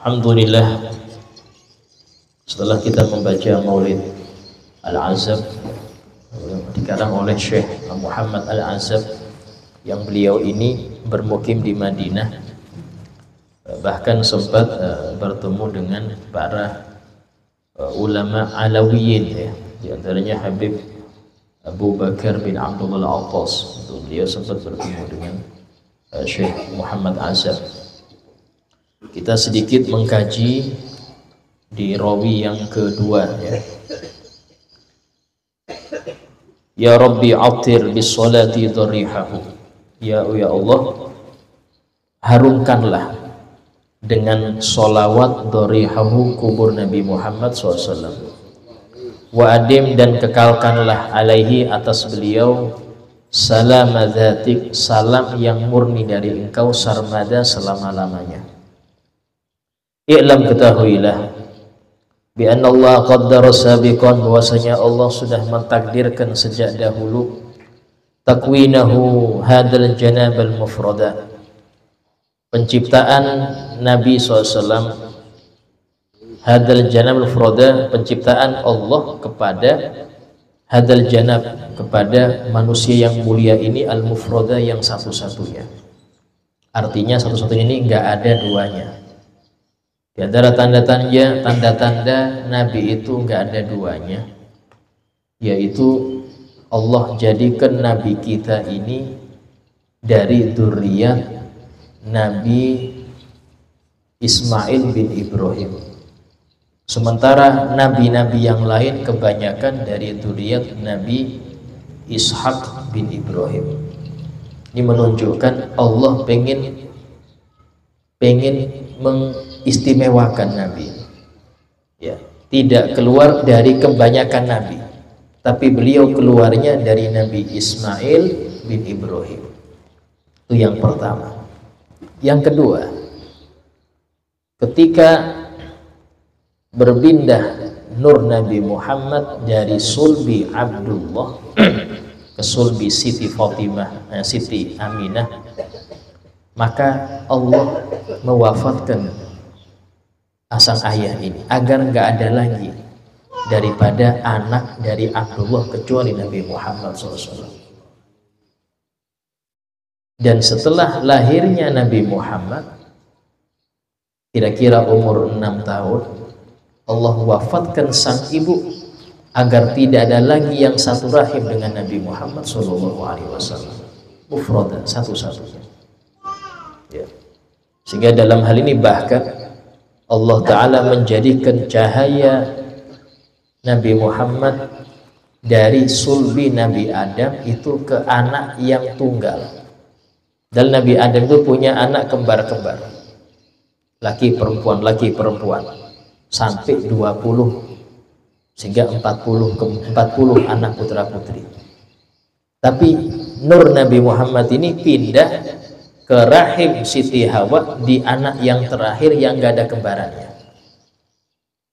Alhamdulillah, setelah kita membaca Maulid Al-Azab dikarang oleh Syekh Muhammad Al-Azab yang beliau ini bermukim di Madinah, bahkan sempat bertemu dengan para ulama Alawiyin, ya, di antaranya Habib Abu Bakar bin Abdullah Al-Attas. Beliau sempat bertemu dengan Syekh Muhammad Azab. Kita sedikit mengkaji di rawi yang kedua, ya. Ya Rabbi atir bis salati dharihahu. Ya Allah, harumkanlah dengan solawat dharihahu kubur Nabi Muhammad SAW. Wa adim, dan kekalkanlah alaihi atas beliau salam dzatik, salam yang murni dari engkau sarmada selama-lamanya. I'lam, ketahuilah, bi anna Allah qaddara sabiqan, bahwasanya Allah sudah mentakdirkan sejak dahulu takwinahu hadal janab al mufrada, penciptaan Nabi SAW, hadal janab al mufrada, penciptaan Allah kepada hadal janab, kepada manusia yang mulia ini, al mufrada, yang satu-satunya. Artinya satu-satunya ini enggak ada duanya. Di antara tanda-tanda Nabi itu enggak ada duanya, yaitu Allah jadikan Nabi kita ini dari dzurriyyah Nabi Ismail bin Ibrahim. Sementara nabi-nabi yang lain kebanyakan dari dzurriyyah Nabi Ishaq bin Ibrahim. Ini menunjukkan Allah pengen mengistimewakan Nabi, ya, tidak keluar dari kebanyakan Nabi, tapi beliau keluarnya dari Nabi Ismail bin Ibrahim. Itu yang pertama. Yang kedua, ketika berpindah nur Nabi Muhammad dari sulbi Abdullah ke sulbi Siti Fatimah, Siti Aminah, maka Allah mewafatkan sang ayah ini agar nggak ada lagi daripada anak dari Abdullah kecuali Nabi Muhammad SAW. Dan setelah lahirnya Nabi Muhammad, kira-kira umur 6 tahun, Allah wafatkan sang ibu agar tidak ada lagi yang satu rahim dengan Nabi Muhammad SAW. Mufrada, satu-satunya. Ya. Sehingga dalam hal ini bahkan Allah Ta'ala menjadikan cahaya Nabi Muhammad dari sulbi Nabi Adam itu ke anak yang tunggal. Dan Nabi Adam itu punya anak kembar-kembar, laki perempuan, sampai 20, sehingga 40 anak putra-putri. Tapi nur Nabi Muhammad ini pindah ke rahim Siti Hawa di anak yang terakhir yang gak ada kembarannya,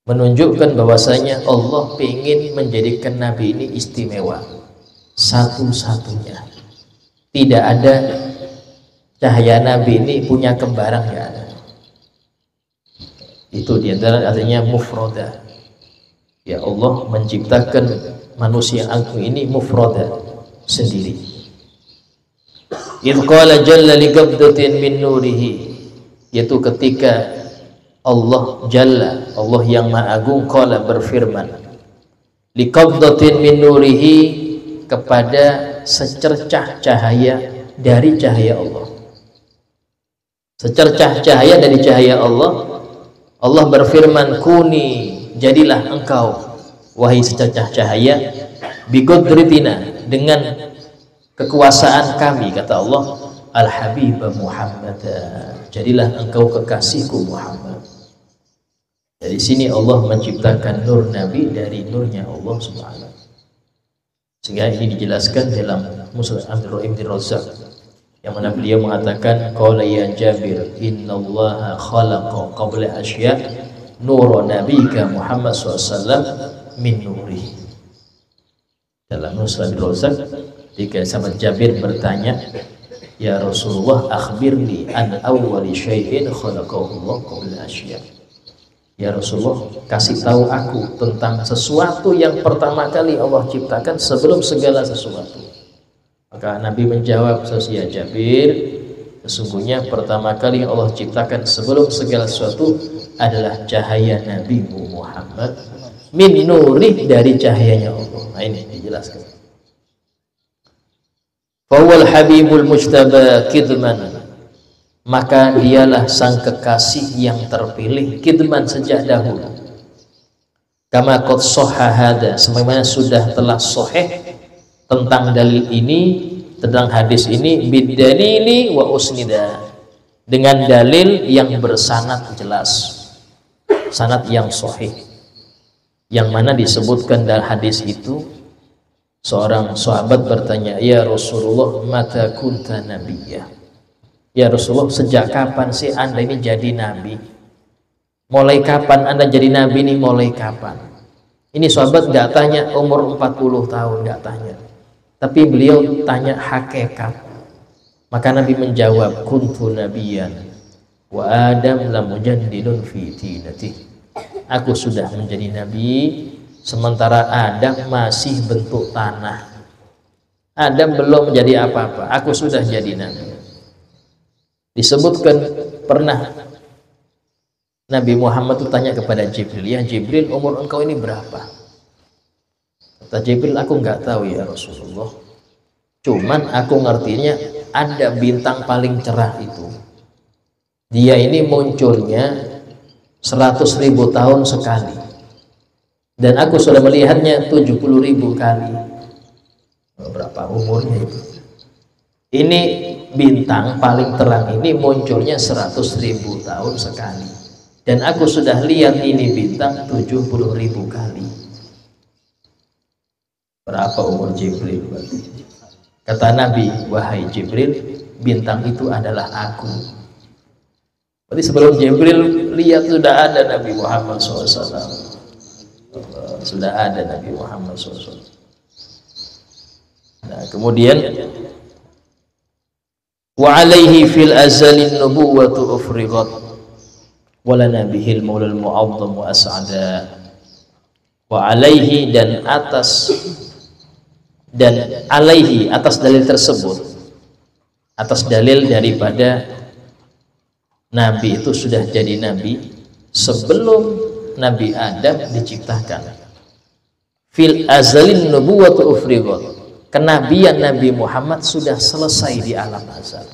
menunjukkan bahwasanya Allah ingin menjadikan Nabi ini istimewa, satu-satunya. Tidak ada cahaya Nabi ini punya kembaran, gak ada. Itu diantara artinya mufroda. Ya, Allah menciptakan manusia aku ini mufroda, sendiri. Idh qala jalla liqabdatin min nurihi, yaitu ketika Allah Jalla, Allah yang Maha Agung, qala, berfirman, liqabdatin min nurihi, kepada secercah cahaya dari cahaya Allah. Secercah cahaya dari cahaya Allah. Allah berfirman, kuni, jadilah engkau wahai secercah cahaya, biqudritina, dengan kekuasaan kami, kata Allah, al-habib Muhammad, jadilah engkau kekasihku Muhammad. Dari sini Allah menciptakan nur Nabi dari nurnya Allah Subhanahu. Sehingga ini dijelaskan dalam Musnad Abdurrahim bin Razak, yang mana beliau mengatakan, qala ya Jabir, innallaha khalaqa qabla asya nur nabika Muhammad SAW min nuri. Dalam Musnad Razak, ketika sahabat Jabir bertanya, ya Rasulullah, akhbirni an awwali syai'in khalaqahu Allah qabla asya, ya Rasulullah, kasih tahu aku tentang sesuatu yang pertama kali Allah ciptakan sebelum segala sesuatu. Maka Nabi menjawab, ya Jabir, sesungguhnya pertama kali Allah ciptakan sebelum segala sesuatu adalah cahaya Nabi Muhammad, min nurih, dari cahayanya Allah. Nah ini dijelaskan. Fawal habibul mujtaba kidman, maka dialah sang kekasih yang terpilih, kidman, sejak dahulu. Kama qad sahha hada, sebagaimana sudah telah sahih tentang dalil ini, tentang hadis ini, bidalili wa usnida, dengan dalil yang bersanad jelas, sanad yang sahih, yang mana disebutkan dalam hadis itu. Seorang sahabat bertanya, ya Rasulullah, mata kunta nabiyyah, ya Rasulullah, sejak kapan sih Anda ini jadi nabi? Mulai kapan Anda jadi nabi ini? Mulai kapan? Ini sahabat nggak tanya umur 40 tahun, nggak tanya, tapi beliau tanya hakikat. Maka Nabi menjawab, kuntu nabiyan wa Adam lam mujaddidun fi tinati, aku sudah menjadi nabi sementara Adam masih bentuk tanah. Adam belum menjadi apa-apa, aku sudah jadi nabi. Disebutkan pernah Nabi Muhammad itu tanya kepada Jibril, ya Jibril, umur engkau ini berapa? Kata Jibril, aku nggak tahu ya Rasulullah, cuman aku ngertinya ada bintang paling cerah itu, dia ini munculnya 100.000 tahun sekali, dan aku sudah melihatnya 70.000 kali. Berapa umurnya itu? Ini bintang paling terang ini munculnya 100.000 tahun sekali, dan aku sudah lihat ini bintang 70.000 kali. Berapa umur Jibril? Kata Nabi, wahai Jibril, bintang itu adalah aku. Berarti sebelum Jibril lihat sudah ada Nabi Muhammad SAW. Sudah ada Nabi Muhammad SAW. Nah, kemudian wa alaihi fil azalin nubuwatu ufriqat wala nabihil maulal mu'azzam wa as'ada. Wa alaihi, dan atas, dan alaihi, atas dalil tersebut, atas dalil daripada Nabi itu sudah jadi Nabi sebelum Nabi Adam diciptakan. Fil azalin nubuwatu ufriqat, kenabian Nabi Muhammad sudah selesai di alam azal,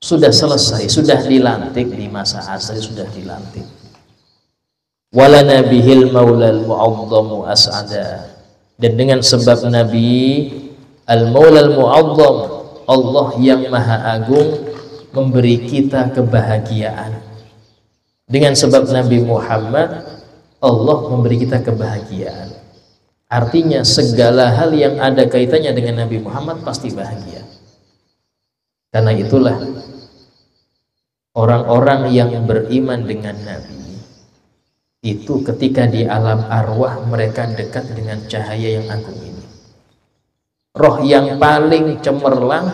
sudah selesai, sudah dilantik di masa azal, sudah dilantik. Wala nabihil maulal mu'azzamu as'ada, dan dengan sebab Nabi al-maulal mu'azzam, Allah yang maha agung, memberi kita kebahagiaan. Dengan sebab Nabi Muhammad, Allah memberi kita kebahagiaan. Artinya segala hal yang ada kaitannya dengan Nabi Muhammad pasti bahagia. Karena itulah orang-orang yang beriman dengan Nabi itu ketika di alam arwah mereka dekat dengan cahaya yang agung ini. Roh yang paling cemerlang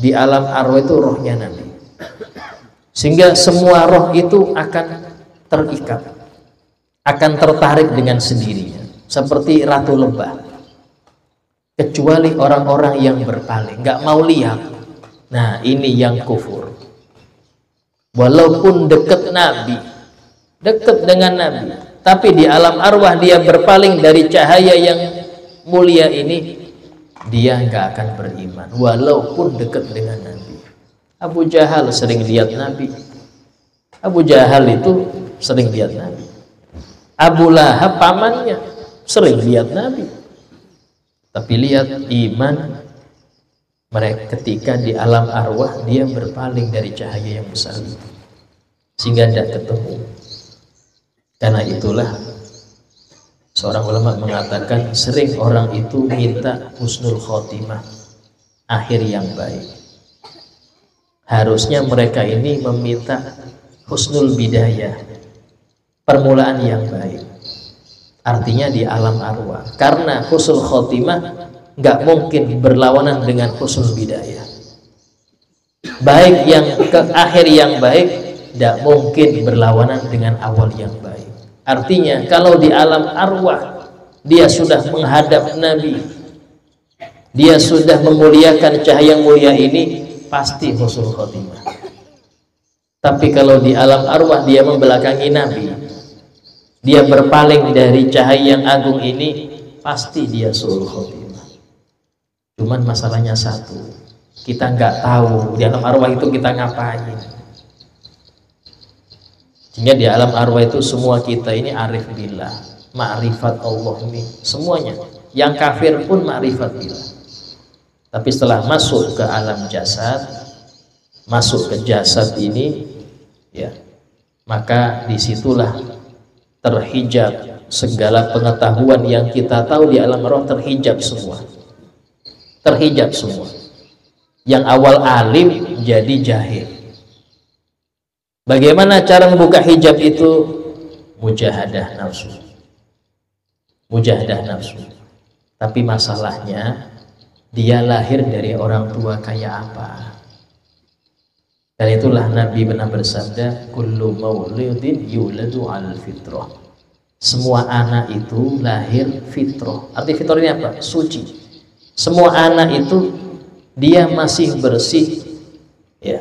di alam arwah itu rohnya Nabi, sehingga semua roh itu akan terikat, akan tertarik dengan sendirinya seperti ratu lebah, kecuali orang-orang yang berpaling, nggak mau lihat. Nah, ini yang kufur. Walaupun dekat Nabi, dekat dengan Nabi, tapi di alam arwah dia berpaling dari cahaya yang mulia ini, dia nggak akan beriman walaupun dekat dengan Nabi. Abu Jahal sering lihat Nabi, Abu Jahal itu sering lihat Nabi. Abu Lahab pamannya sering lihat Nabi, tapi lihat iman mereka ketika di alam arwah dia berpaling dari cahaya yang besar itu, sehingga tidak ketemu. Karena itulah seorang ulama mengatakan sering orang itu minta husnul khotimah, akhir yang baik. Harusnya mereka ini meminta husnul bidayah, permulaan yang baik, artinya di alam arwah. Karena husnul khotimah nggak mungkin berlawanan dengan husnul bidayah. Baik yang ke akhir yang baik tidak mungkin berlawanan dengan awal yang baik. Artinya kalau di alam arwah dia sudah menghadap Nabi, dia sudah memuliakan cahaya mulia ini, pasti husnul khotimah. Tapi kalau di alam arwah dia membelakangi Nabi, dia berpaling dari cahaya yang agung ini, pasti dia suul khotimah. Cuman masalahnya satu, kita nggak tahu di alam arwah itu kita ngapain. Sehingga di alam arwah itu semua kita ini arif billah, ma'rifat Allah ini semuanya. Yang kafir pun ma'rifat billah. Tapi setelah masuk ke alam jasad, masuk ke jasad ini, ya, maka disitulah terhijab segala pengetahuan yang kita tahu di alam roh, terhijab semua. Terhijab semua. Yang awal alim jadi jahil. Bagaimana cara membuka hijab itu? Mujahadah nafsu. Mujahadah nafsu. Tapi masalahnya dia lahir dari orang tua kayak apa? Dan itulah Nabi benar bersabda, kullu maulidin yuladu al fitrah. Semua anak itu lahir fitrah. Arti fitrah ini apa? Suci. Semua anak itu dia masih bersih, ya.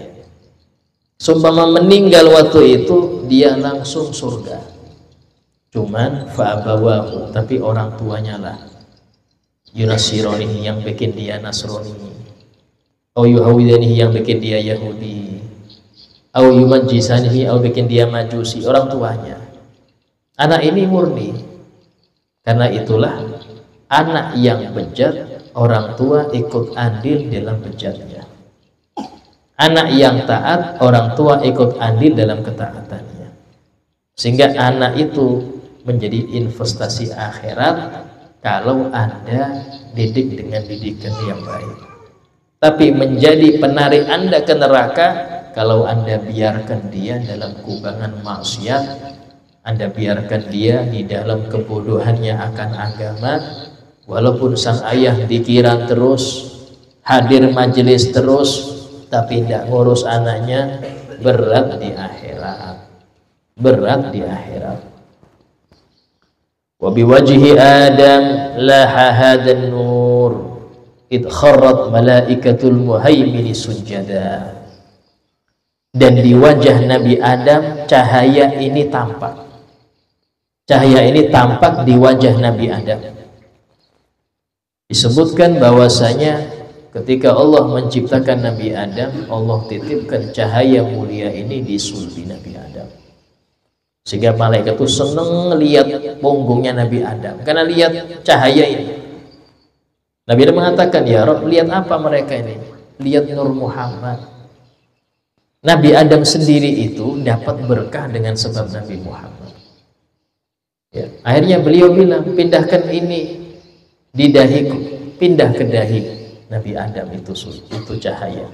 Sumpama meninggal waktu itu dia langsung surga. Cuman fa'abawahu, tapi orang tuanya lah yunasironi, yang bikin dia Nasrani, au yuhawidanihi, yang bikin dia Yahudi, au yumajjisanihi, au bikin dia Majusi. Orang tuanya. Anak ini murni. Karena itulah anak yang bejat, orang tua ikut andil dalam bejatnya. Anak yang taat, orang tua ikut andil dalam ketaatannya. Sehingga anak itu menjadi investasi akhirat kalau Anda didik dengan didikan yang baik. Tapi menjadi penarik Anda ke neraka kalau Anda biarkan dia dalam kubangan maksiat, Anda biarkan dia di dalam kebodohannya akan agama. Walaupun sang ayah dikira terus, hadir majelis terus, tapi tidak ngurus anaknya, berat di akhirat. Berat di akhirat. Wa biwajhi Adam laha hadan nur id kharrat malaikatul muhaimini sujada. Dan di wajah Nabi Adam cahaya ini tampak. Cahaya ini tampak di wajah Nabi Adam. Disebutkan bahwasanya ketika Allah menciptakan Nabi Adam, Allah titipkan cahaya mulia ini di sulbi Nabi Adam. Sehingga malaikat itu senang lihat punggungnya Nabi Adam karena lihat cahaya ini. Nabi Adam mengatakan, ya Rabb, lihat apa mereka ini? Lihat Nur Muhammad. Nabi Adam sendiri itu dapat berkah dengan sebab Nabi Muhammad. Ya, akhirnya beliau bilang, pindahkan ini di dahiku, pindah ke dahi Nabi Adam itu cahaya.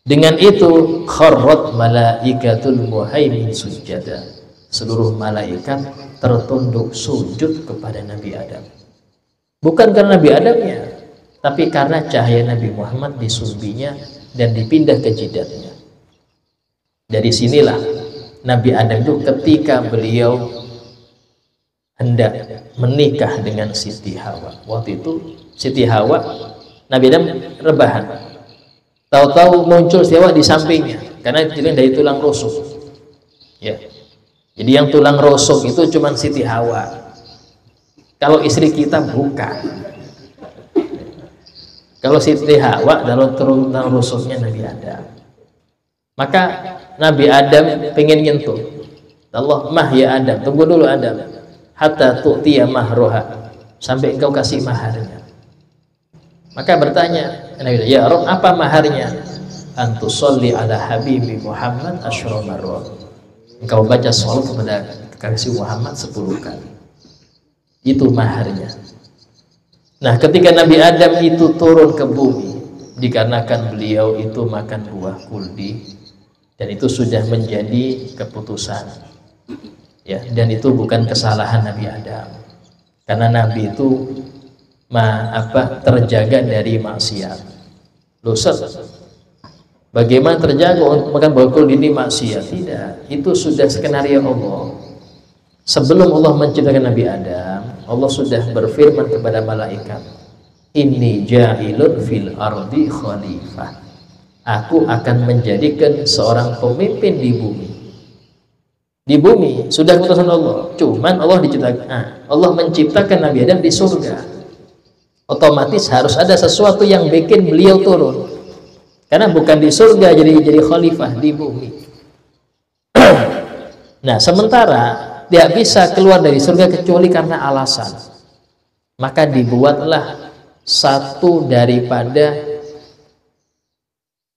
Dengan itu kharrat malaikatul muhaimin sujada. Seluruh malaikat tertunduk sujud kepada Nabi Adam. Bukan karena Nabi Adamnya, tapi karena cahaya Nabi Muhammad di sulbinya dan dipindah ke jidatnya. Dari sinilah Nabi Adam itu ketika beliau hendak menikah dengan Siti Hawa. Waktu itu Siti Hawa, Nabi Adam rebahan. Tahu-tahu muncul Siti Hawa di sampingnya karena dari tulang rusuk. Ya. Jadi yang tulang rusuk itu cuma Siti Hawa. Kalau istri kita bukan. Kalau Siti Hawa dalam tulang rusuknya Nabi Adam. Maka Nabi Adam pengen nyentuh. Allah, mah ya Adam, tunggu dulu Adam. Hatta tu'tiya mahroha, sampai engkau kasih maharnya. Maka bertanya Nabi, ya Rabb, apa maharnya? Antusolli ala habibi Muhammad asyra marrat. Engkau baca salat kepada kekasih Muhammad 10 kali. Itu maharnya. Nah, ketika Nabi Adam itu turun ke bumi, dikarenakan beliau itu makan buah kuldi, dan itu sudah menjadi keputusan. Ya, dan itu bukan kesalahan Nabi Adam. Karena Nabi itu terjaga dari maksiat. Loh, bagaimana terjaga untuk makan buah kuldi ini maksiat? Tidak, itu sudah skenario Allah. Sebelum Allah menciptakan Nabi Adam, Allah sudah berfirman kepada malaikat, inni ja'ilun fil ardi khalifah. Aku akan menjadikan seorang pemimpin di bumi. Di bumi sudah keputusan Allah. Cuman Allah Allah menciptakan Nabi Adam di surga. Otomatis harus ada sesuatu yang bikin beliau turun. Karena bukan di surga jadi khalifah di bumi. Nah, sementara dia bisa keluar dari surga kecuali karena alasan. Maka dibuatlah satu daripada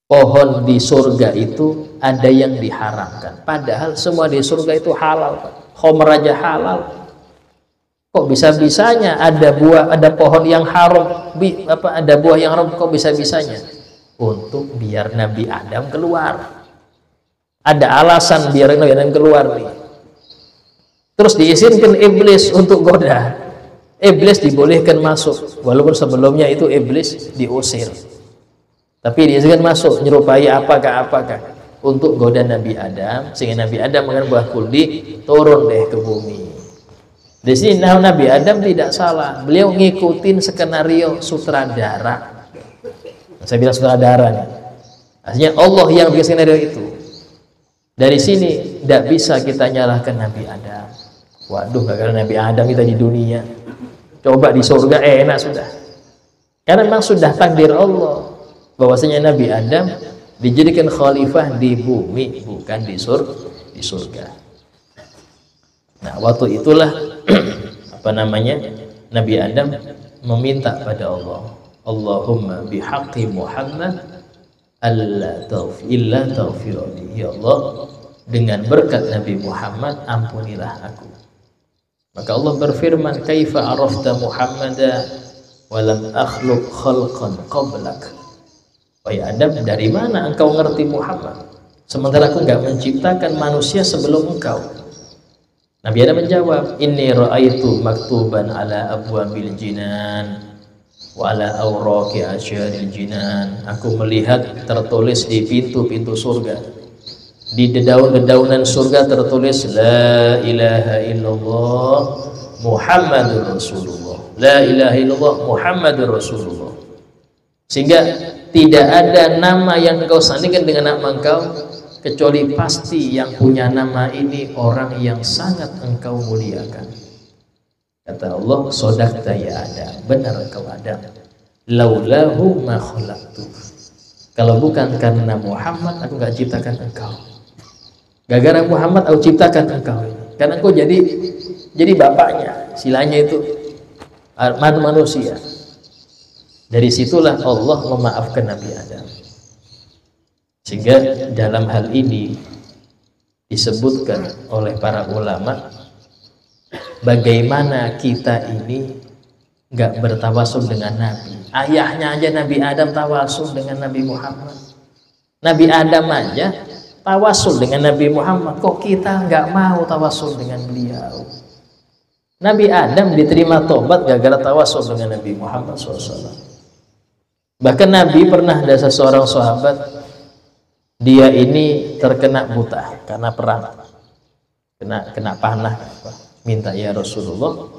pohon di surga itu ada yang diharamkan. Padahal semua di surga itu halal, khamr aja halal. Kok bisa-bisanya ada pohon yang haram, ada buah yang haram, kok bisa-bisanya? Untuk biar Nabi Adam keluar. Ada alasan biar Nabi Adam keluar nih. Terus diizinkan iblis untuk goda. Iblis dibolehkan masuk, walaupun sebelumnya itu iblis diusir. Tapi diizinkan masuk, nyerupai apakah untuk goda Nabi Adam, sehingga Nabi Adam makan buah kuldi, turun deh ke bumi. Di sini Nabi Adam tidak salah, beliau ngikutin skenario sutradara. Saya bilang sutradara nih, artinya Allah yang bikin skenario itu. Dari sini tidak bisa kita nyalahkan Nabi Adam. Waduh, gara-gara Nabi Adam kita di dunia, coba di surga enak sudah. Karena memang sudah takdir Allah bahwasanya Nabi Adam dijadikan khalifah di bumi, bukan di surga. Nah, waktu itulah Nabi Adam meminta pada Allah, Allahumma bihaqqi Muhammad alla illa taghfirli. Ya Allah, dengan berkat Nabi Muhammad ampunilah aku. Maka Allah berfirman, kaifa arafta Muhammada wa lam akhluq khalqan qablak. Wahai Adam, dari mana engkau ngerti Muhammad sementara aku enggak menciptakan manusia sebelum engkau? Nabi Adam menjawab, inni ra'aitu maktuban ala abwabil jinan wa ala awraqi asyaril jinan. Aku melihat tertulis di pintu-pintu surga, di dedaunan surga tertulis la ilaha illallah Muhammadur Rasulullah, la ilaha illallah Muhammadur Rasulullah. Sehingga tidak ada nama yang engkau sandingkan dengan nama engkau, kecuali pasti yang punya nama ini orang yang sangat engkau muliakan. Kata Allah, sodaqta ya Adam, benar engkau Adam, laulahu ma khalaqtu. Kalau bukan karena Muhammad aku gak ciptakan engkau. Gara-gara Muhammad aku ciptakan engkau, karena engkau jadi bapaknya, silanya itu manusia. Dari situlah Allah memaafkan Nabi Adam. Sehingga dalam hal ini disebutkan oleh para ulama, bagaimana kita ini nggak bertawasul dengan Nabi. Ayahnya aja Nabi Adam tawasul dengan Nabi Muhammad. Nabi Adam aja tawasul dengan Nabi Muhammad. Kok kita nggak mau tawasul dengan beliau? Nabi Adam diterima tobat gara-gara tawasul dengan Nabi Muhammad SAW. Bahkan Nabi pernah ada seseorang sahabat, dia ini terkena buta karena perang, kena panah, minta ya Rasulullah,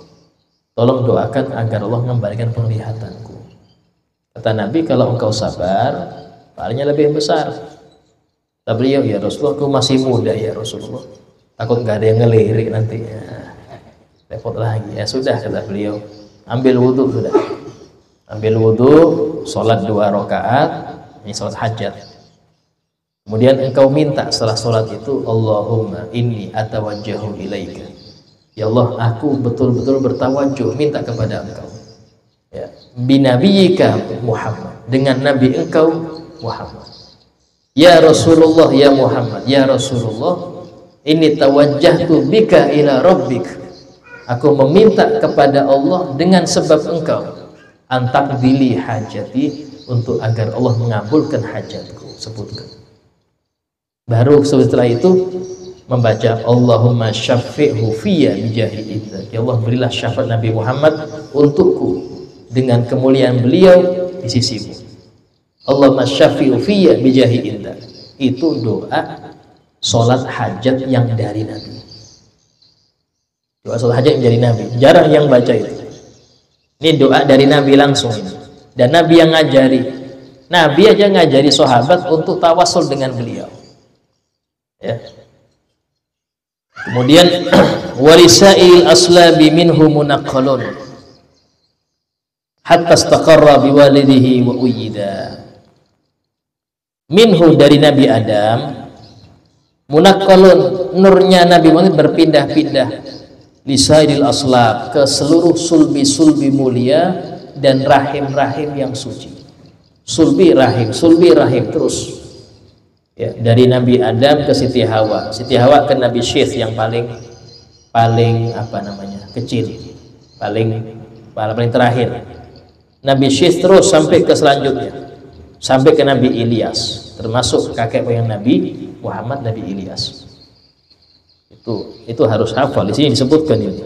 tolong doakan agar Allah mengembalikan penglihatanku. Kata Nabi, kalau engkau sabar, pahalanya lebih besar. Kata beliau, ya Rasulullah, aku masih muda ya Rasulullah, takut nggak ada yang ngelirik nanti, repot lagi. Ya sudah, kata beliau, ambil wudhu sudah. Ambil wudhu, sholat 2 rakaat, ini sholat hajat. Kemudian engkau minta setelah sholat itu, Allahumma inni atawajjahu ilaika. Ya Allah, aku betul-betul bertawajuh minta kepada engkau. Ya, binabiyika Muhammad, dengan nabi engkau Muhammad. Ya Rasulullah, ya Muhammad, ya Rasulullah, inni tawajjahtu bika ila rabbik. Aku meminta kepada Allah dengan sebab engkau, antakdili hajati, untuk agar Allah mengabulkan hajatku. Sebutkan. Baru setelah itu membaca Allahumma syafi'hu fiyya bijahi idzak. Ya Allah, berilah syafaat Nabi Muhammad untukku dengan kemuliaan beliau di sisimu. Allahumma syafi'hu fiyya bijahi idzak. Itu doa salat hajat yang dari Nabi. Doa sholat hajat menjadi Nabi. Jarang yang baca itu. Ini doa dari Nabi langsung ini. Dan Nabi yang ngajari. Nabi aja ngajari sahabat untuk tawasul dengan beliau. Ya. Kemudian walisail aslabi minhu munaqqalun hatta istaqarra biwalidihi wa uyyida. Minhu dari Nabi Adam, munaqqalun nurnya Nabi Muhammad berpindah-pindah lisail aslab ke seluruh sulbi-sulbi mulia dan rahim-rahim yang suci. Sulbi rahim terus. Ya, dari Nabi Adam ke Siti Hawa ke Nabi Syith yang paling apa namanya kecil, paling terakhir. Nabi Syith terus sampai ke selanjutnya, sampai ke Nabi Ilyas, termasuk kakek moyang Nabi Muhammad, Nabi Ilyas. Itu harus hafal. Di sini disebutkan ini.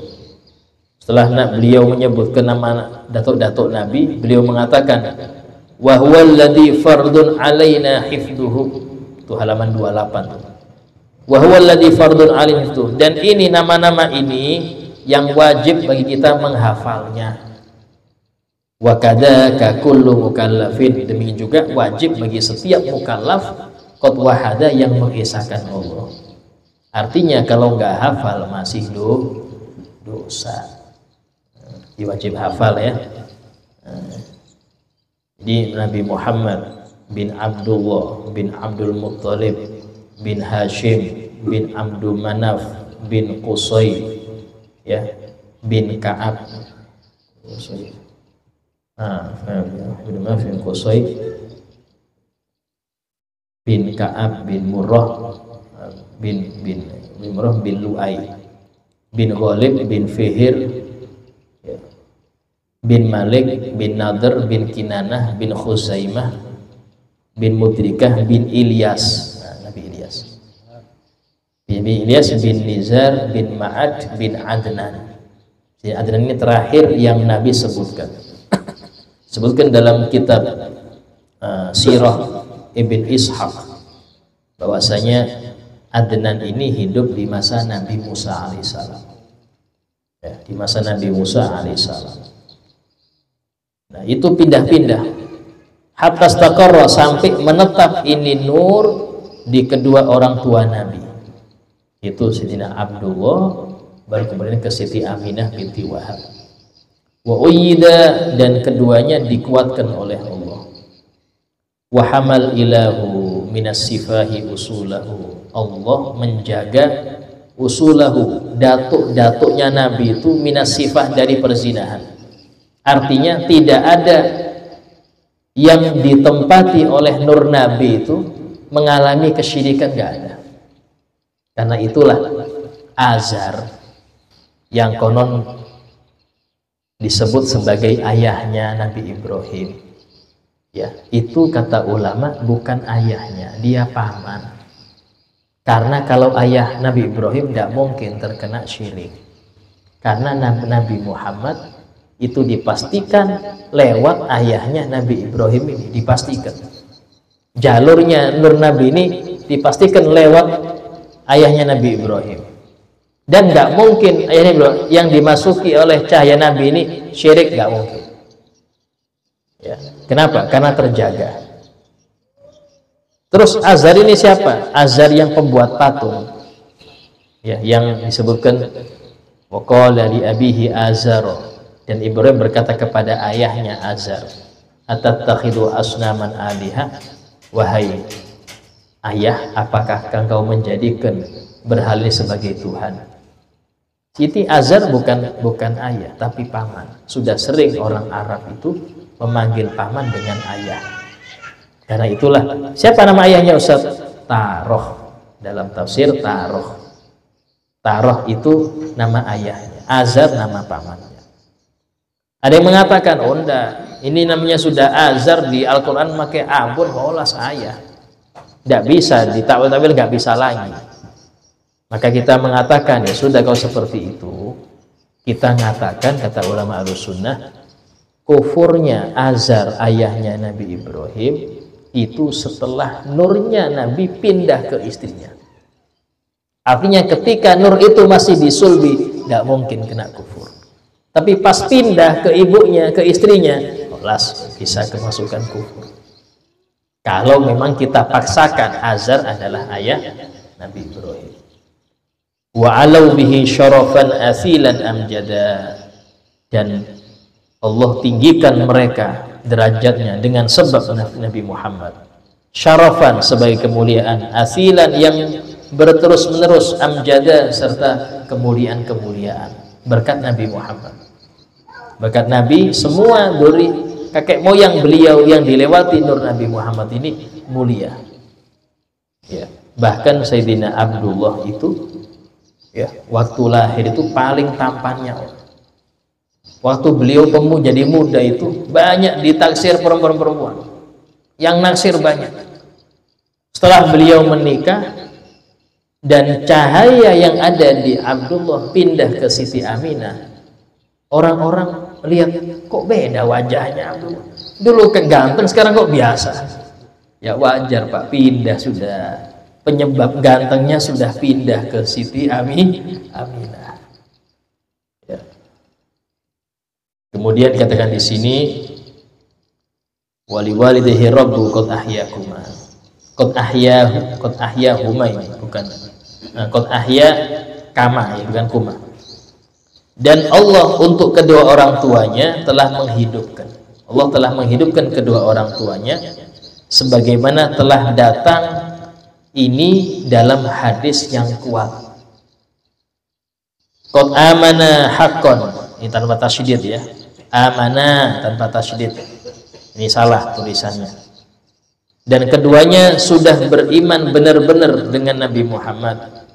Setelah beliau menyebutkan nama datuk-datuk Nabi, beliau mengatakan wa huwal ladzi fardun alaina hifdzuhu. Itu halaman 28. Wa huwal ladzi fardun alaina hifdzuhu. Dan ini nama-nama ini yang wajib bagi kita menghafalnya. Wa kadzaka kullu mukallafin. Demikian juga wajib bagi setiap mukallaf qad wahada yang mengesahkan Allah. Artinya kalau nggak hafal masih dosa. Wajib hafal ya. Jadi Nabi Muhammad bin Abdullah bin Abdul Muttalib bin Hashim bin Abdul Manaf bin Qusay ya bin Ka'ab bin Manaf bin Qusay bin Ka'ab bin Murrah bin Murrah bin Lu'ay bin Ghalib bin Fihir bin Malik bin Nadr bin Kinanah bin Khuzaimah bin Mudrikah bin Ilyas. Nabi Ilyas bin Nizar bin Ma'ad bin Adnan. Jadi Adnan ini terakhir yang Nabi sebutkan. Sebutkan dalam kitab Sirah Ibn Ishaq bahwasanya Adnan ini hidup di masa Nabi Musa alaihissalam. Ya, di masa Nabi Musa alaihissalam. Nah, itu pindah-pindah hatta istaqarra sampai menetap ini nur di kedua orang tua Nabi. Itu Sayyidina Abdullah, baru kemudian ke Siti Aminah binti Wahab. Wa uyyida, dan keduanya dikuatkan oleh Allah. Wa hamal ilahu minas sifahi usulahu. Allah menjaga usulahu, datuk-datuknya Nabi itu minas sifah dari perzinahan. Artinya tidak ada yang ditempati oleh nur Nabi itu mengalami kesyirikan, gak ada. Karena itulah Azar yang konon disebut sebagai ayahnya Nabi Ibrahim. Ya, itu kata ulama bukan ayahnya, dia paman. Karena kalau ayah Nabi Ibrahim tidak mungkin terkena syirik. Karena Nabi Muhammad itu dipastikan lewat ayahnya Nabi Ibrahim ini, dipastikan jalurnya nur Nabi ini dipastikan lewat ayahnya Nabi Ibrahim, dan nggak mungkin ayahnya Ibrahim yang dimasuki oleh cahaya Nabi ini syirik, nggak mungkin ya. Kenapa? Karena terjaga. Terus Azar ini siapa? Azar yang pembuat patung ya, yang disebutkan waqala li abihi Azar. Dan Ibrahim berkata kepada ayahnya Azar, atatakhidu asnaman aliha, wahai ayah, apakah engkau menjadikan berhala sebagai Tuhan? Siti Azar bukan ayah tapi paman. Sudah sering orang Arab itu memanggil paman dengan ayah. Karena itulah, siapa nama ayahnya Ustaz? Taroh. Dalam tafsir Taroh itu nama ayahnya, Azar nama pamannya. Ada yang mengatakan, oh enggak, ini namanya sudah Azar, di Al-Quran pakai abun, olah saya. Tidak bisa, ditakwil-takwil nggak bisa lagi. Maka kita mengatakan, ya sudah kalau seperti itu, kita mengatakan, kata ulama Ahlussunnah, kufurnya Azar, ayahnya Nabi Ibrahim, itu setelah nurnya Nabi pindah ke istrinya. Artinya ketika nur itu masih di sulbi nggak mungkin kena kufur. Tapi pas pindah ke ibunya, ke istrinya, jelas bisa kemasukan kufur. Kalau memang kita paksakan Azar adalah ayah Nabi Ibrahim. Wa alau bihi syarafan asilan amjada, dan Allah tinggikan mereka derajatnya dengan sebab Nabi Muhammad. Syarafan sebagai kemuliaan, asilan yang berterus menerus, amjada serta kemuliaan-kemuliaan berkat Nabi Muhammad. Berkat Nabi, semua dari kakek moyang beliau yang dilewati nur Nabi Muhammad ini mulia. Ya, bahkan Sayyidina Abdullah itu, ya, waktu lahir itu paling tampannya. Waktu beliau jadi muda itu banyak ditaksir perempuan-perempuan, yang naksir banyak. Setelah beliau menikah dan cahaya yang ada di Abdullah pindah ke Siti Aminah, orang-orang lihat kok beda wajahnya Abdullah. Dulu kan ganteng, sekarang kok biasa. Ya wajar Pak, pindah sudah. Penyebab gantengnya sudah pindah ke Siti Aminah. Ya. Kemudian dikatakan di sini, wali walidayhi rabbu qad ahyakuma. Qad ahyahuma ini bukan. Qad ahya kama, ya, bukan kuma. Dan Allah untuk kedua orang tuanya telah menghidupkan. Allah telah menghidupkan kedua orang tuanya sebagaimana telah datang ini dalam hadis yang kuat. Qad amana haqqan, ini tanpa tasydid ya. Amana tanpa tasydid. Ini salah tulisannya. Dan keduanya sudah beriman benar-benar dengan Nabi Muhammad.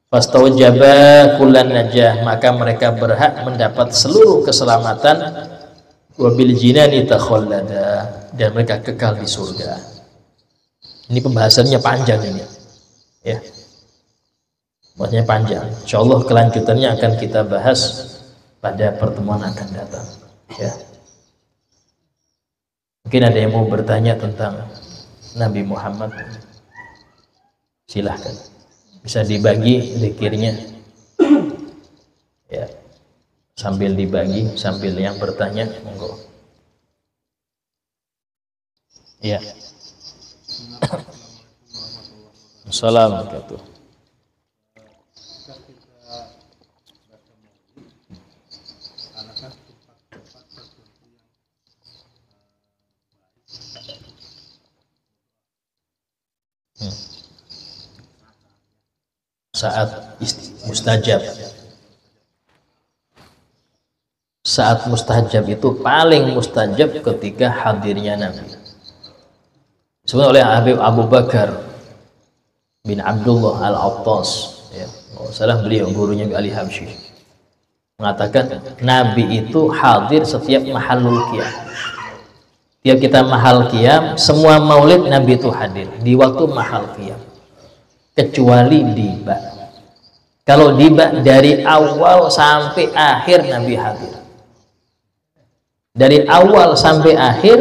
Fastawjaba kullan najah, maka mereka berhak mendapat seluruh keselamatan. Wabil jinani takhallada, dan mereka kekal di surga. Ini pembahasannya panjang ini, ya. Maksudnya panjang. Insyaallah kelanjutannya akan kita bahas pada pertemuan akan datang, ya. Mungkin ada yang mau bertanya tentang Nabi Muhammad, silahkan. Bisa dibagi zikirnya, ya, sambil dibagi, sambil yang bertanya, monggo. Ya. Assalamualaikum. Saat mustajab. Saat mustajab itu paling mustajab ketika hadirnya Nabi. Disebut oleh Habib Abu Bakar bin Abdullah Al-Attas, ya, salah beliau gurunya Ali Habsyi, mengatakan Nabi itu hadir setiap mahallul qiyam. Tiap kita mahal qiyam, semua maulid Nabi itu hadir di waktu mahal qiyam. Kecuali diba. Kalau diba dari awal sampai akhir Nabi hadir. Dari awal sampai akhir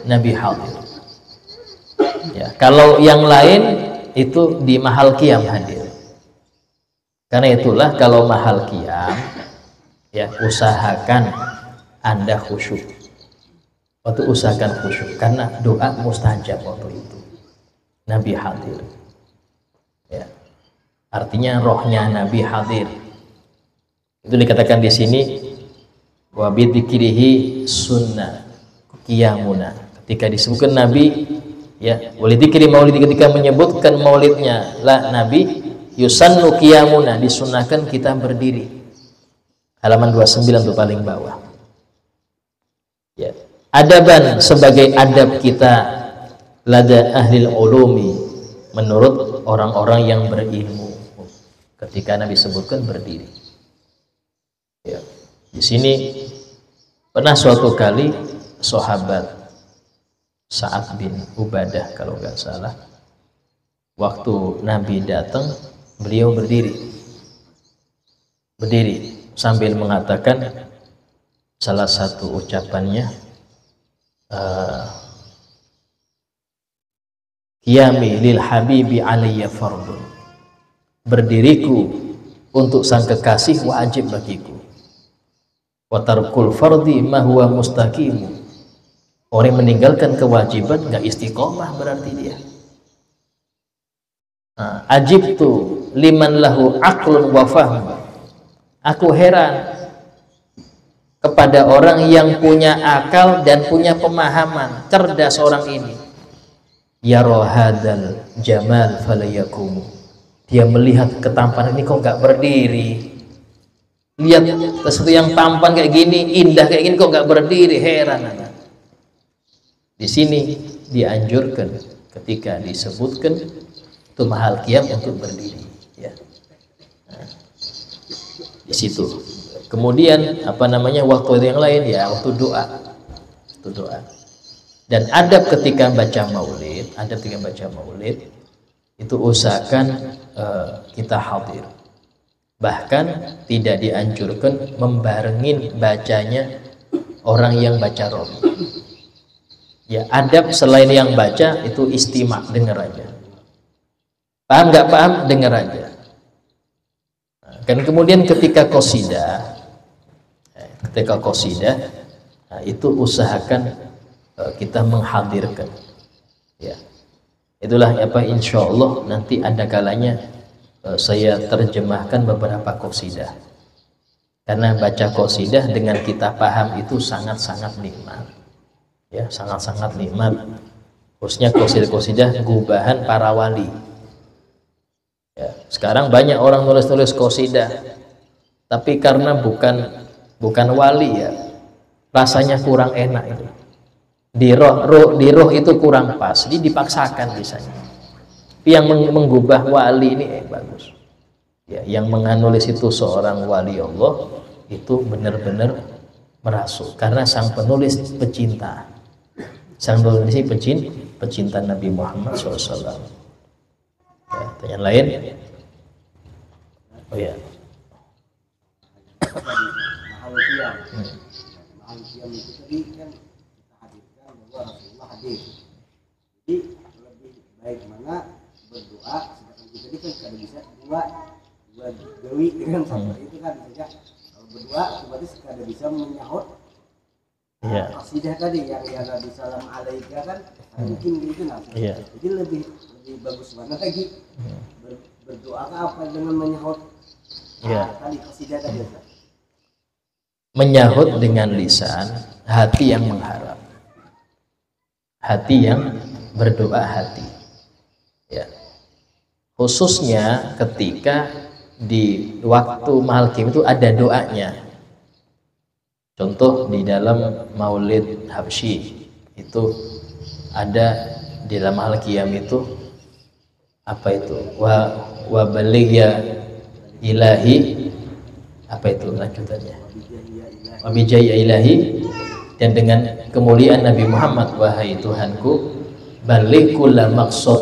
Nabi hadir. Ya, kalau yang lain itu di mahal qiyam hadir. Karena itulah kalau mahal qiyam, ya, usahakan Anda khusyuk. Waktu usahakan khusyuk karena doa mustajab waktu itu. Nabi hadir. Ya. Artinya rohnya Nabi hadir. Itu dikatakan di sini wa bi dzikrihi sunnah qiyamuna. Ketika disebutkan Nabi, ya, wali dzikri maulid, ketika menyebutkan maulidnya lah Nabi, yusannu qiyamuna, disunahkan kita berdiri. Halaman 29 itu paling bawah. Ya. Adaban sebagai adab kita lada ahlil ulumi, menurut orang-orang yang berilmu. Ketika Nabi sebutkan berdiri, ya. Di sini pernah suatu kali sahabat Sa'ad bin Ubadah kalau nggak salah, waktu Nabi datang beliau berdiri sambil mengatakan salah satu ucapannya, qiyami lil habibi alayya fardun, berdiriku untuk sang kekasih wajib bagiku. Wa tarkul fardhi ma huwa mustaqimu. Orang yang meninggalkan kewajiban nggak istiqomah berarti dia. Ajibtu liman lahu aqlun wa fahm. Aku heran kepada orang yang punya akal dan punya pemahaman, cerdas orang ini. Yara hadal jamal falayakum. Dia melihat ketampanan ini kok nggak berdiri. Lihat sesuatu yang tampan kayak gini, indah kayak gini kok nggak berdiri, heran. Di sini dianjurkan ketika disebutkan itu mahal qiyam untuk berdiri, ya. Nah, di situ. Kemudian waktu yang lain ya waktu doa. Waktu doa. Dan adab ketika baca maulid, itu usahakan kita hadir. Bahkan tidak dianjurkan membarengin bacanya orang yang baca romi. Ya, adab selain yang baca itu istimak, dengar aja. Paham nggak paham, dengar aja. Kan kemudian ketika qasidah, itu usahakan kita menghadirkan. Ya, itulah insya Allah nanti ada kalanya saya terjemahkan beberapa qasidah. Karena baca qasidah dengan kita paham itu sangat-sangat nikmat. Ya, sangat-sangat nikmat. Khususnya qasidah gubahan para wali. Ya, sekarang banyak orang nulis-nulis qasidah, tapi karena bukan wali ya, rasanya kurang enak itu. Di roh itu kurang pas, jadi dipaksakan biasanya. Tapi yang menggubah wali ini bagus. Ya, yang menulis itu seorang wali Allah itu benar-benar merasuk karena sang penulis pecinta. Sang penulis pecinta Nabi Muhammad SAW. Ya, pertanyaan lain? Oh ya. Mahal qiyam itu tadi kan kita hadirkan bahwa Rasulullah hadir. Jadi lebih baik mana berdoa, sedangkan kita ini kan kada bisa dua gawi dengan satu itu kan saja. Kalau berdoa otomatis kada bisa menyahut qasidah tadi yang ya Nabi salam alaika kan mungkin gitu nah. Jadi lebih bagus mana lagi berdoa apa dengan menyahut tadi qasidah tadi. Menyahut dengan lisan, hati yang mengharap, hati yang berdoa hati. Ya. Khususnya ketika di waktu mahal qiyam itu ada doanya. Contoh di dalam Maulid Habsyi itu ada di dalam mahal qiyam itu apa itu? Wa baligh ya ilahi, apa itu lanjutannya? Wa bijaya ilahi, dan dengan kemuliaan Nabi Muhammad, wahai Tuhanku, baligh kulla maqsad,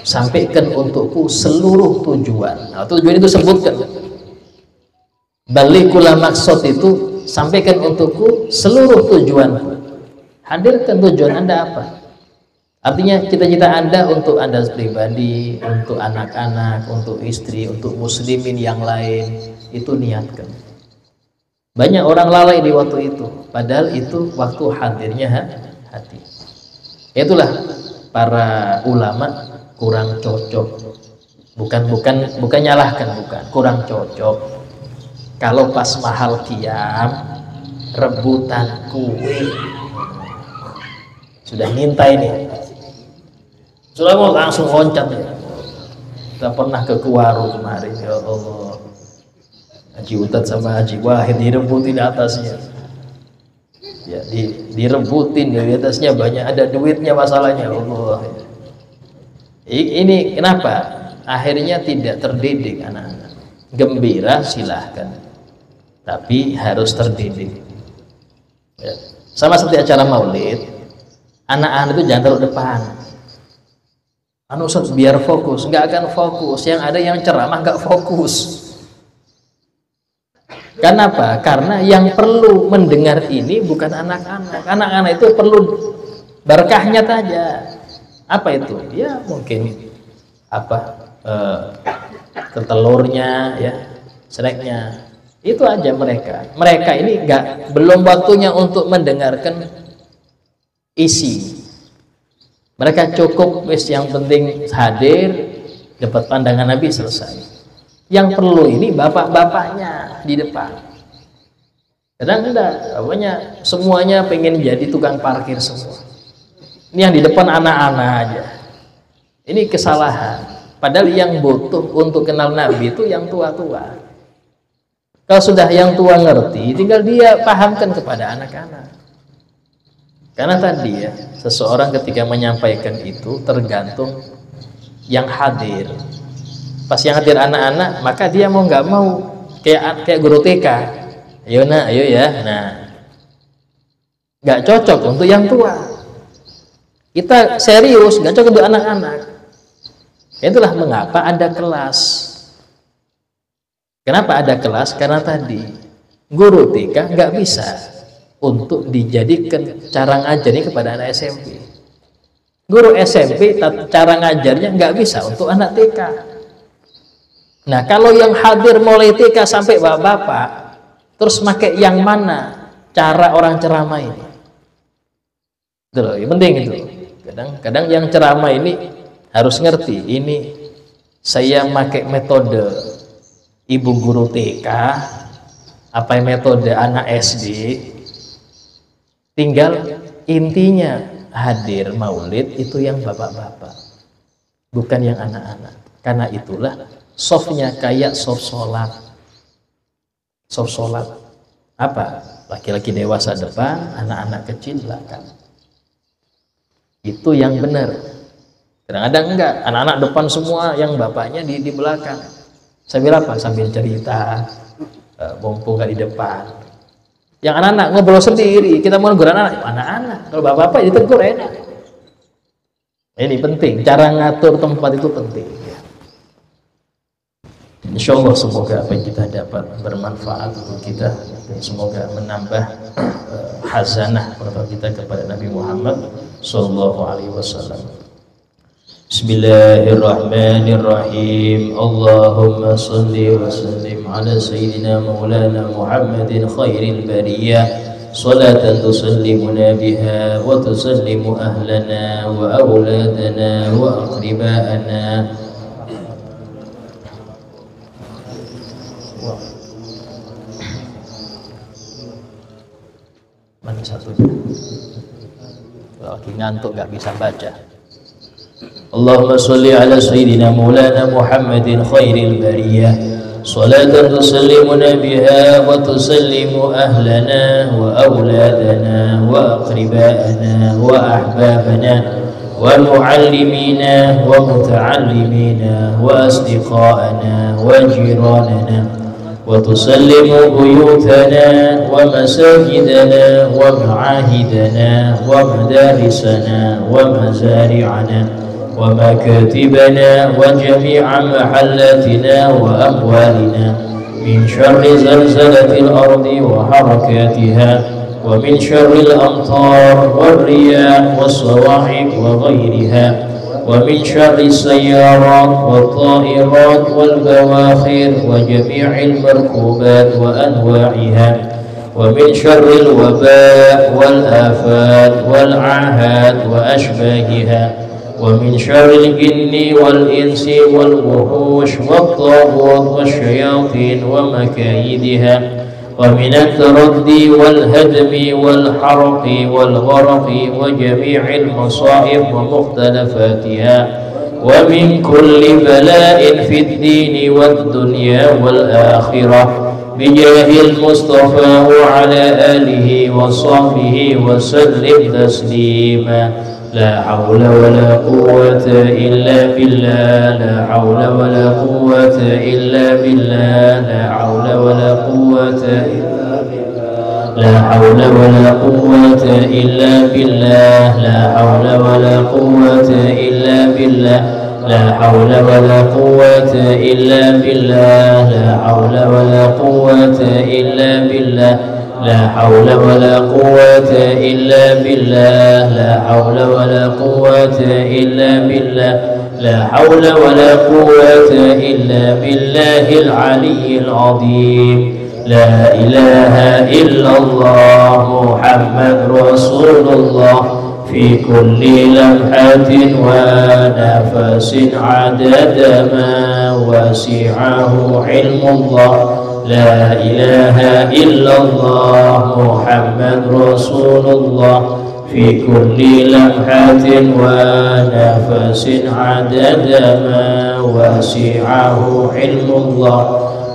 sampaikan untukku seluruh tujuan. Nah, tujuan itu sebutkan. Baligh kulla maqsad itu sampaikan untukku seluruh tujuanku. Hadirkan tujuan Anda apa? Artinya cita-cita Anda untuk Anda pribadi, untuk anak-anak, untuk istri, untuk muslimin yang lain, itu niatkan. Banyak orang lalai di waktu itu, padahal itu waktu hadirnya hati. Itulah para ulama kurang cocok. Bukan nyalahkan, kurang cocok. Kalau pas mahal qiyam rebutan kue, sudah ngintai nih, sudah mau langsung loncat ya. Kita pernah ke Kuwaru kemarin, ya Allah, Haji Utad sama Haji Wahid direbutin atasnya, ya direbutin di atasnya, banyak ada duitnya masalahnya, Allah. Ini kenapa akhirnya tidak terdidik anak-anak. Gembira silahkan, tapi harus terdidik. Ya. Sama seperti acara maulid, anak-anak itu jangan taruh depan. Ustaz biar fokus, nggak akan fokus. Yang ada yang ceramah nggak fokus. Kenapa? Karena yang perlu mendengar ini bukan anak-anak. Anak-anak itu perlu berkahnya saja. Apa itu? Ya mungkin telurnya, ya, snacknya. Itu aja mereka ini belum waktunya untuk mendengarkan isi. Mereka cukup yang penting hadir, dapat pandangan Nabi, selesai. Yang perlu ini bapak-bapaknya di depan. Kadang enggak, pokoknya semuanya pengen jadi tukang parkir semua. Ini yang di depan anak-anak aja. Ini kesalahan. Padahal yang butuh untuk kenal Nabi itu yang tua-tua. Kalau sudah yang tua ngerti, tinggal dia pahamkan kepada anak-anak. Karena tadi ya, seseorang ketika menyampaikan itu tergantung yang hadir. Pas yang hadir anak-anak, maka dia mau nggak mau kayak guru TK. Ayo nak, ayo ya. Nah, nggak cocok untuk yang tua. Kita serius, nggak cocok untuk anak-anak. Itulah mengapa ada kelas. Kenapa ada kelas? Karena tadi guru TK nggak bisa untuk dijadikan cara ngajarnya kepada anak SMP. Guru SMP cara ngajarnya nggak bisa untuk anak TK. Nah, kalau yang hadir mulai TK sampai bapak-bapak, terus pakai yang mana cara orang ceramah ini? Itu loh, yang penting itu. Kadang yang ceramah ini harus ngerti. Ini saya pakai metode ibu guru TK, apa metode anak SD. Tinggal intinya hadir maulid itu yang bapak-bapak, bukan yang anak-anak. Karena itulah softnya kayak soft sholat. Soft sholat apa? Laki-laki dewasa depan, anak-anak kecil belakang. Itu yang benar. Kadang-kadang enggak, anak-anak depan semua, yang bapaknya di belakang. Sambil apa? Sambil cerita, mumpung nggak di depan. Yang anak-anak ngobrol sendiri, kita mau negur anak-anak. Kalau bapak-bapak ditegur enak. Ini penting, cara ngatur tempat itu penting. Insya Allah semoga apa yang kita dapat bermanfaat untuk kita, dan semoga menambah hazanah berdoa kita kepada Nabi Muhammad Sallallahu Alaihi Wasallam. Bismillahirrahmanirrahim. Allahumma salli wa sallim ala sayyidina maulana Muhammadin khairil bariyah, salatan tusallimuna biha wa tusallimu ahlana wa awladana wa aqriba'ana. Mana satunya? Lagi ngantuk gak bisa baca. Allahumma salli ala sayyidina maulana Muhammadin khairil bariyah, salatan tusallimuna biha wa tusallimu ahlana wa awladana wa aqriba'ana wa ahbabana wa muallimina wa muta'allimina wa asdiqa'ana wa jiranana, وتسلم بيوتنا ومساجدنا ومعاهدنا ومدارسنا ومزارعنا ومكاتبنا وجميع محلاتنا وأموالنا من شر زلزلة الأرض وحركاتها ومن شر الأمطار والرياح والصواعق وغيرها ومن شر السيارات والطائرات والبواخر وجميع المركوبات وأنواعها ومن شر الوباء والآفات والعاهات وأشباهها ومن شر الجن والإنس والوحوش والطاغوت والشياطين ومكايدها ومن التردي والهدم والحرق والغرق وجميع المصائب ومختلفاتها ومن كل بلاء في الدين والدنيا والآخرة بجاه المصطفى وعلى آله وصحبه وسلم تسليما. لا حول ولا قوة إلا بالله، لا حول ولا قوة إلا بالله، لا حول ولا قوة إلا بالله، لا حول ولا قوة إلا بالله، لا حول ولا قوة إلا بالله، لا حول ولا قوة إلا بالله، لا حول ولا قوة إلا بالله، لا حول ولا قوة إلا بالله، لا حول ولا قوة إلا بالله، لا حول ولا قوة إلا بالله العلي العظيم. لا إله إلا الله محمد رسول الله في كل لمحة ونفس عدد ما وسعه علم الله. لا إله إلا الله محمد رسول الله في كل لمحة ونفس عدد ما وسعه علم الله.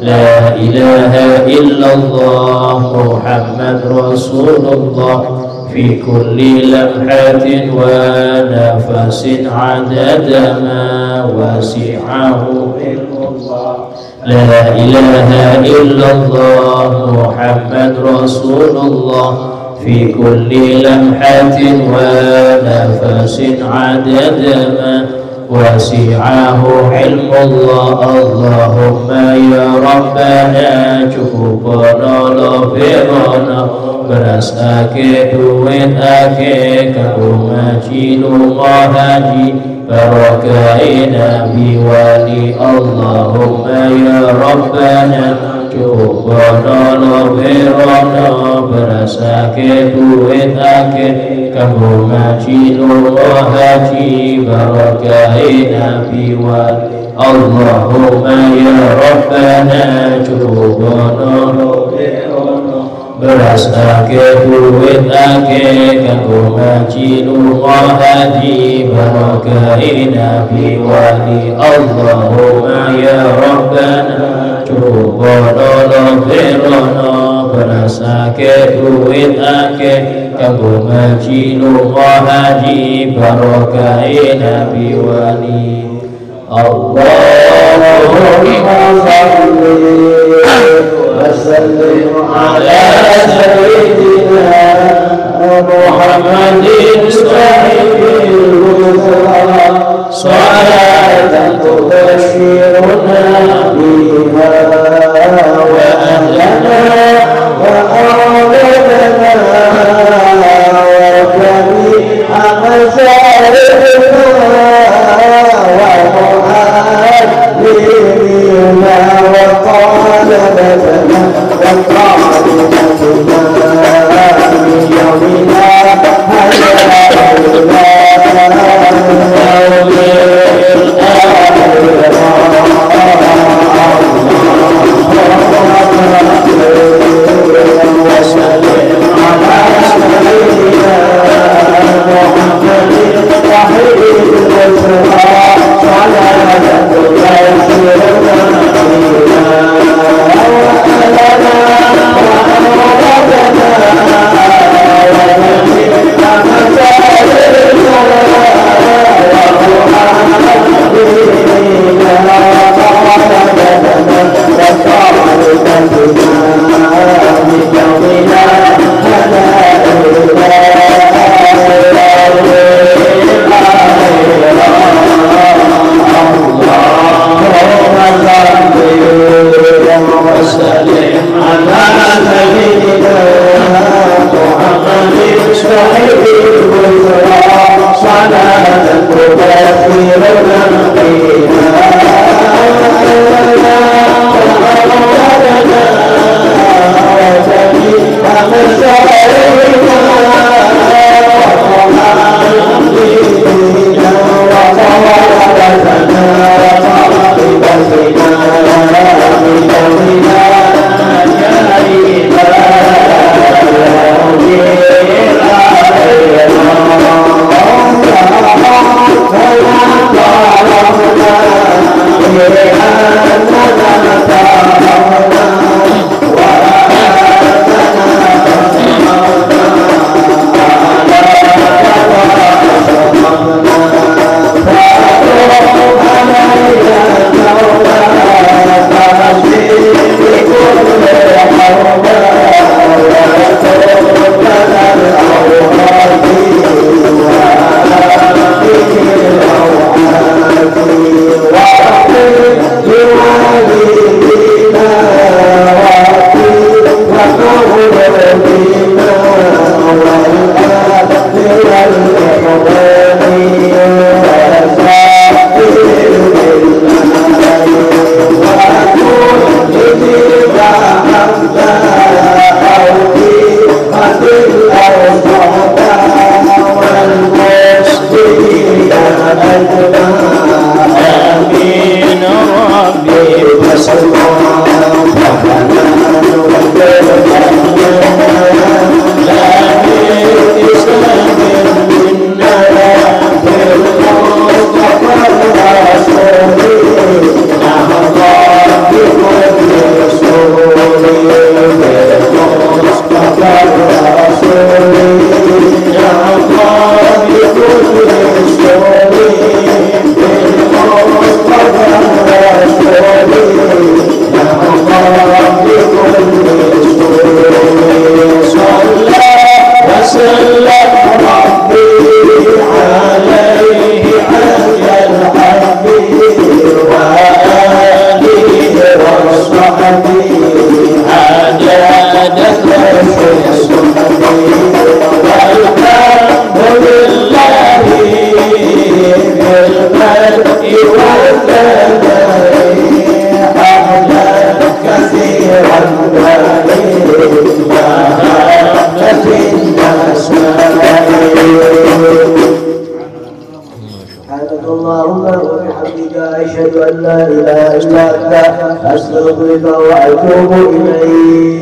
لا إله إلا الله محمد رسول الله في كل لمحة ونفس عدد ما وسعه علم الله. لا إله إلا الله محمد رسول الله في كل لمحة ونفس عدد ما وسعه علم الله. اللهم يا ربنا cukupana lebihana beras ake duit ake kanggo ngaji lunga haji barokai nabi wali. Allahumma ya rabbana cukupana lebihana beras ake duit ake kanggo ngaji lunga haji barokai nabi wali. Allahumma ya rabbana cukupana beras ake duit ake kanggo ngaji lunga haji barokai nabi wali. Allahumma ya rabbana cukupana lebihana beras ake duit ake kanggo ngaji lunga haji barokai nabi wali. Allahumma salli wa sallim ala sayyidina Muhammadin sahibil huda salatan tubashshiruna biha wa ahlana wa awladana wa jami'a mazarina اللهم وبحمدك أشهد أن لا إله إلا أنت أستغفرك وأتوب إليك.